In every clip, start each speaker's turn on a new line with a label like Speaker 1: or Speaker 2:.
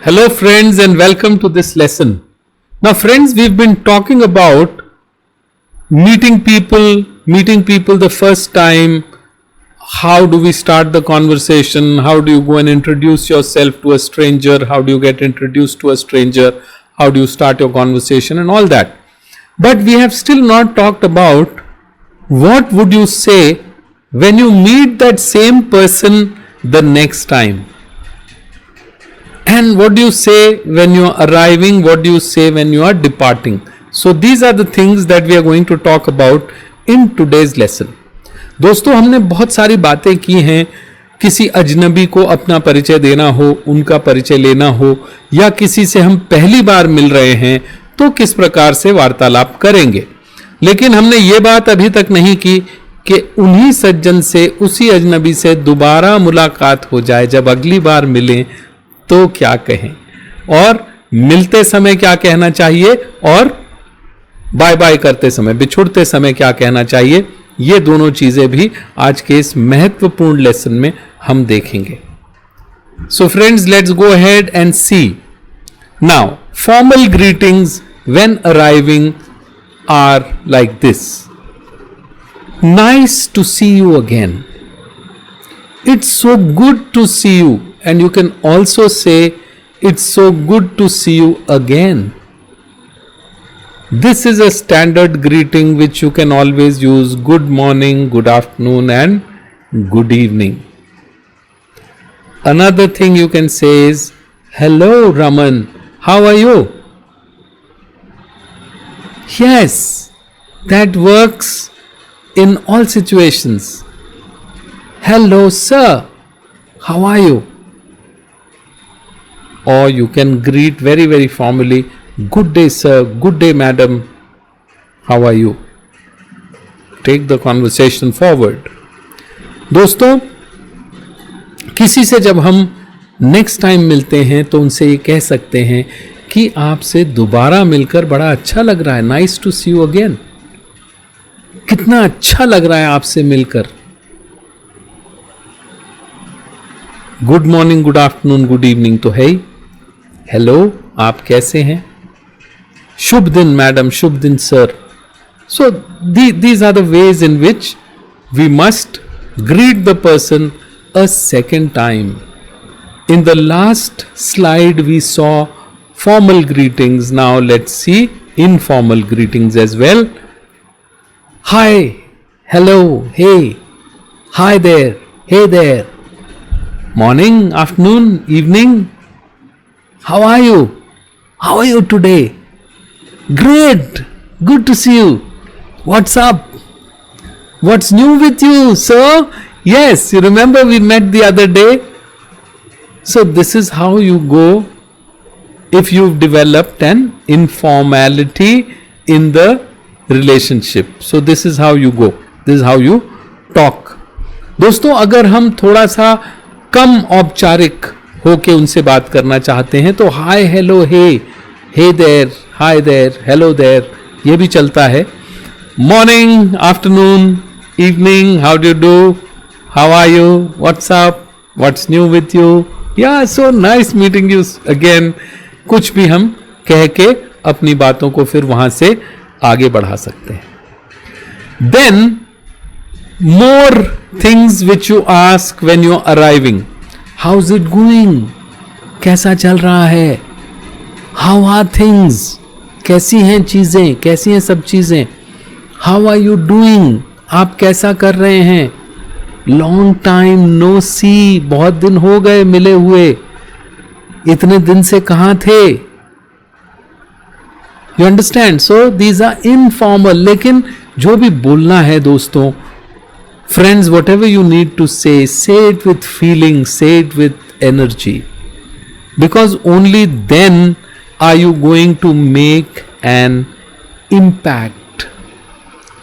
Speaker 1: Hello, friends, and welcome to this lesson. Now, friends, we've been talking about meeting people the first time. How do we start the conversation? How do you go and introduce yourself to a stranger? How do you get introduced to a stranger? How do you start your conversation and all that? But we have still not talked about what would you say when you meet that same person the next time. And what do you say when you are arriving? What do you say when you are departing? So these are the things that we are going to talk about in today's lesson. दोस्तों, हमने बहुत सारी बातें की हैं. किसी अजनबी को अपना परिचय देना हो, उनका परिचय लेना हो, या किसी से हम पहली बार मिल रहे हैं तो किस प्रकार से वार्तालाप करेंगे. लेकिन हमने ये बात अभी तक नहीं की कि उन्हीं सज्जन से, उसी अजनबी से दोबारा मुलाकात हो जाए, जब अगली बार मिलें तो क्या कहें, और मिलते समय क्या कहना चाहिए, और बाय बाय करते समय, बिछुड़ते समय क्या कहना चाहिए. ये दोनों चीजें भी आज के इस महत्वपूर्ण लेसन में हम देखेंगे. So friends, let's go ahead and see. Now, formal greetings when arriving are like this. Nice to see you again. It's so good to see you, and you can also say it's so good to see you again. This is a standard greeting which you can always use. Good morning, good afternoon, and good evening. Another thing you can say is, hello Raman, how are you? Yes, that works in all situations. Hello sir, how are you? Or you can greet very formally, good day sir, good day madam, how are you? Take the conversation forward. दोस्तों, किसी से जब हम next time मिलते हैं तो उनसे ये कह सकते हैं कि आपसे दोबारा मिलकर बड़ा अच्छा लग रहा है. Nice to see you again. कितना अच्छा लग रहा है आपसे मिलकर. Good morning, good afternoon, good evening तो है ही. हेलो, आप कैसे हैं? शुभ दिन मैडम, शुभ दिन sir. So these are the ways in which we must greet the person a second time. In the last slide we saw formal greetings. Now let's see informal greetings as well. Hi, hello, hey, hi there, hey there. Morning, afternoon, evening. How are you? How are you today? Great. Good to see you. What's up? What's new with you, sir? Yes, you remember we met the other day? So this is how you go if you've developed an informality in the relationship. So this is how you go. This is how you talk. दोस्तों, अगर हम थोड़ा सा कम औपचारिक होके उनसे बात करना चाहते हैं तो hi, hello, hey, hey there, hi there, hello there, ये भी चलता है. Morning, afternoon, evening, how do you do, how are you, what's up, what's new with you, या so nice meeting you again. कुछ भी हम कह के अपनी बातों को फिर वहां से आगे बढ़ा सकते हैं. Then more things which you ask when you are arriving. How is it going? कैसा चल रहा है? How are things? कैसी हैं चीजें, कैसी हैं सब चीजें? How are you doing? आप कैसा कर रहे हैं? लॉन्ग टाइम नो सी, बहुत दिन हो गए मिले हुए, इतने दिन से कहां थे? You understand? So these are informal. लेकिन जो भी बोलना है दोस्तों, friends, whatever you need to say it with feeling, say it with energy, because only then are you going to make an impact.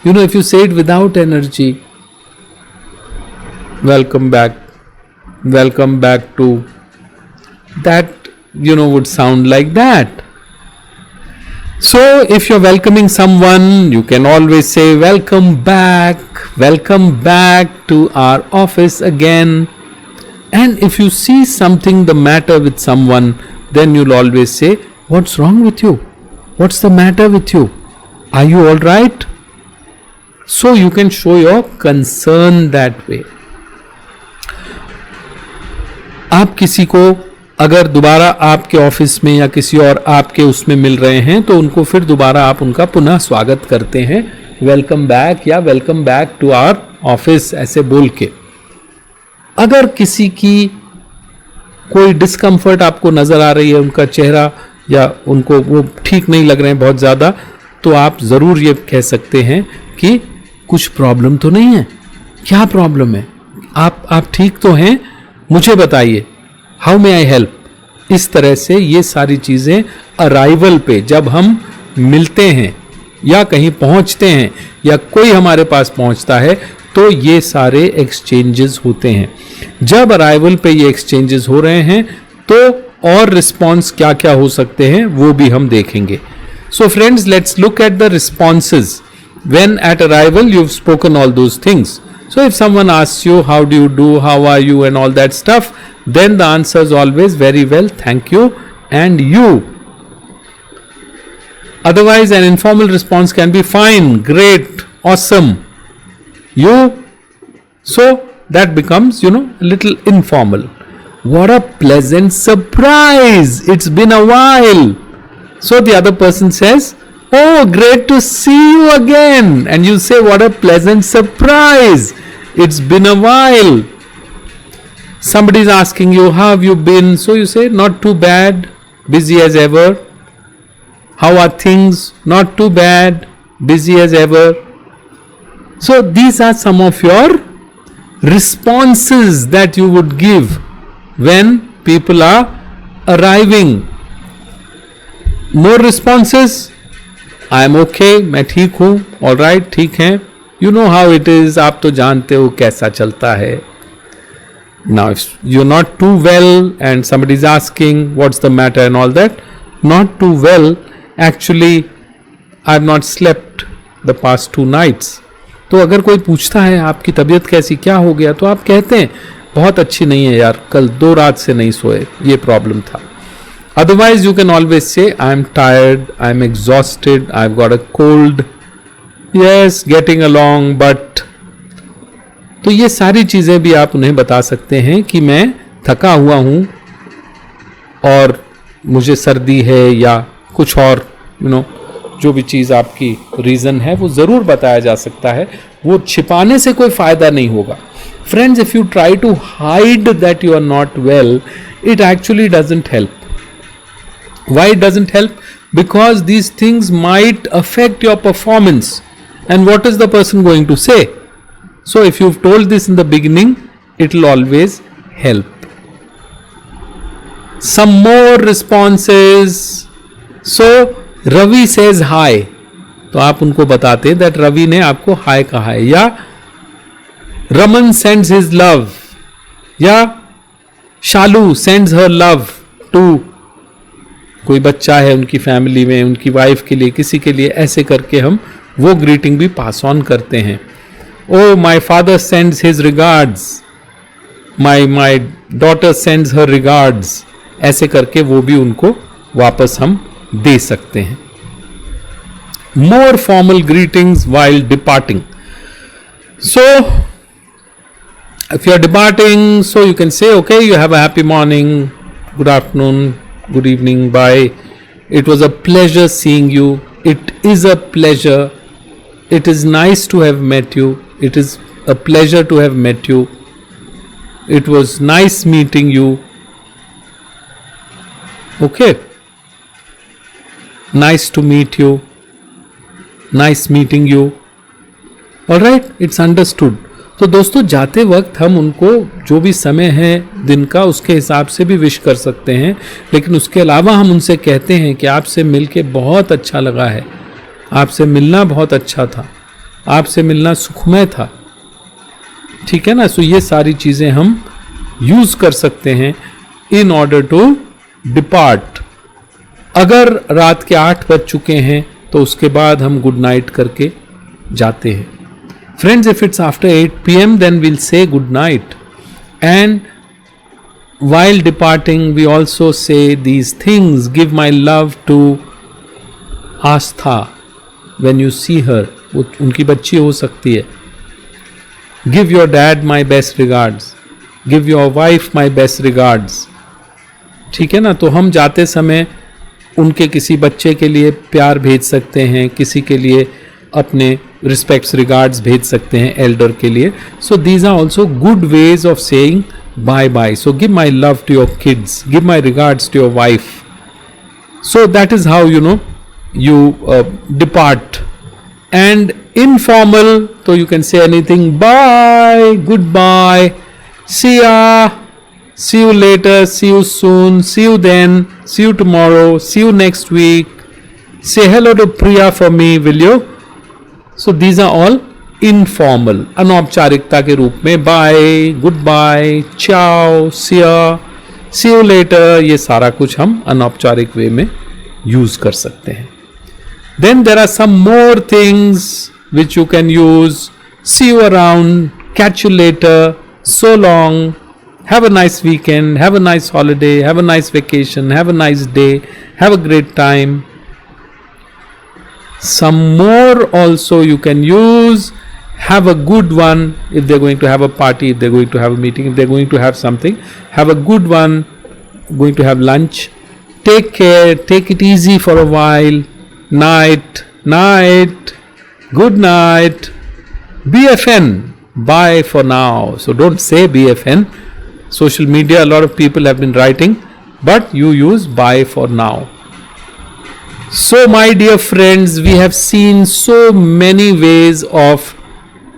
Speaker 1: You know, if you say it without energy, welcome back to, that would sound like that. So if you're welcoming someone, you can always say welcome back to our office again. And if you see something the matter with someone, then you'll always say, what's wrong with you? What's the matter with you? Are you all right? So you can show your concern that way. आप किसी को अगर दोबारा आपके office में या किसी और आपके उसमें मिल रहे हैं तो उनको फिर दोबारा आप उनका पुनः स्वागत करते हैं, वेलकम बैक या welcome back to our office ऐसे बोल के. अगर किसी की कोई डिस्कम्फर्ट आपको नजर आ रही है, उनका चेहरा या उनको वो ठीक नहीं लग रहे हैं बहुत ज़्यादा, तो आप ज़रूर ये कह सकते हैं कि कुछ प्रॉब्लम तो नहीं है, क्या प्रॉब्लम है, आप ठीक तो हैं, मुझे बताइए, हाउ मे आई हेल्प. इस तरह से ये सारी चीज़ें अराइवल पे जब हम मिलते हैं या कहीं पहुंचते हैं या कोई हमारे पास पहुंचता है तो ये सारे एक्सचेंजेस होते हैं. जब अराइवल पे ये एक्सचेंजेस हो रहे हैं तो और रिस्पॉन्स क्या क्या हो सकते हैं वो भी हम देखेंगे. So friends, let's look at the responses when at arrival you've spoken all those things. So if someone asks you how do you do, how are you and all that stuff, then the answer is always very well, thank you and you. Otherwise an informal response can be fine, great, awesome, you. So that becomes, a little informal. What a pleasant surprise, it's been a while. So the other person says, oh, great to see you again. And you say, what a pleasant surprise. It's been a while. Somebody is asking you, how have you been? So you say, not too bad, busy as ever. How are things? Not too bad, busy as ever. So these are some of your responses that you would give when people are arriving. More responses. I am okay, मैं ठीक हूँ, all right, ठीक है. You know how it is, आप तो जानते हो कैसा चलता है. Now if you are not too well and somebody is asking what's the matter and all that, not too well, actually I have not slept the past 2 nights. तो अगर कोई पूछता है आपकी तबीयत कैसी, क्या हो गया, तो आप कहते हैं बहुत अच्छी नहीं है यार, कल 2 रात से नहीं सोए, ये प्रॉब्लम था. Otherwise, you can always say, I am tired, I am exhausted, I've got a cold. Yes, getting along, but. तो ये सारी चीज़ें भी आप उन्हें बता सकते हैं कि मैं थका हुआ हूँ और मुझे सर्दी है या कुछ और, जो भी चीज़ आपकी रीज़न है वो ज़रूर बताया जा सकता है. वो छिपाने से कोई फ़ायदा नहीं होगा. Friends, if you try to hide that you are not well, it actually doesn't help. Why it doesn't help? Because these things might affect your performance. And what is the person going to say? So if you've told this in the beginning, it will always help. Some more responses. So Ravi says hi. तो आप उनको बताते हैं that Ravi ने आपको हाय कहा है, या Raman sends his love, या शालू sends her love to कोई बच्चा है उनकी फैमिली में, उनकी वाइफ के लिए, किसी के लिए, ऐसे करके हम वो ग्रीटिंग भी पास ऑन करते हैं. Oh my father sends his regards, my daughter sends her regards, ऐसे करके वो भी उनको वापस हम दे सकते हैं. मोर formal greetings while departing. So if you are departing, so you can say, okay, you have a happy morning, good afternoon, good evening, bye. It was a pleasure seeing you. It is a pleasure. It is nice to have met you. It is a pleasure to have met you. It was nice meeting you. Okay. Nice to meet you. Nice meeting you. All right, it's understood. तो दोस्तों, जाते वक्त हम उनको जो भी समय है दिन का उसके हिसाब से भी विश कर सकते हैं, लेकिन उसके अलावा हम उनसे कहते हैं कि आपसे मिलके बहुत अच्छा लगा है, आपसे मिलना बहुत अच्छा था, आपसे मिलना सुखमय था. ठीक है ना. सो ये सारी चीज़ें हम यूज़ कर सकते हैं इन ऑर्डर टू डिपार्ट. अगर रात के 8 बज चुके हैं तो उसके बाद हम गुड नाइट करके जाते हैं. Friends, if it's after 8 p.m., then we'll say good night. And while departing we also say these things. Give my love to Astha when you see her. वो उनकी बच्ची हो सकती है. Give your dad my best regards. Give your wife my best regards. ठीक है ना. तो हम जाते समय उनके किसी बच्चे के लिए प्यार भेज सकते हैं, किसी के लिए अपने रिस्पेक्ट्स रिगार्ड्स भेज सकते हैं एल्डर के लिए. So these are also good ways of saying bye bye. So give my love to your kids, give my regards to your wife. So that is how you depart. And informal, so you can say anything. Bye, goodbye, see ya, see you later, see you soon, see you then, see you tomorrow, see you next week. Say hello to Priya for me, will you? So these are all informal, अनौपचारिकता के रूप में. Bye, goodbye, ciao, see ya, see you later. ये सारा कुछ हम अनौपचारिक वे में use कर सकते हैं. Then there are some more things which you can use. See you around, catch you later, so long, have a nice weekend, have a nice holiday, have a nice vacation, have a nice day, have a great time. Some more also you can use. Have a good one if they're going to have a party, if they're going to have a meeting, if they're going to have something. Have a good one, going to have lunch. Take care, take it easy for a while. Night, night, good night. BFN, bye for now. So don't say BFN. Social media, a lot of people have been writing, but you use bye for now. So my dear friends, we have seen so many ways of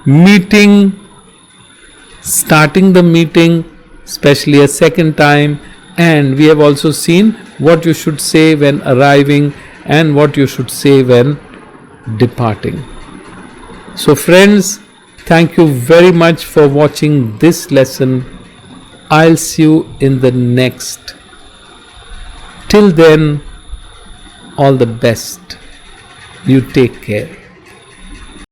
Speaker 1: meeting, starting the meeting, especially a second time, and we have also seen what you should say when arriving and what you should say when departing. So friends, thank you very much for watching this lesson. I'll see you in the next. Till then, all the best. You take care.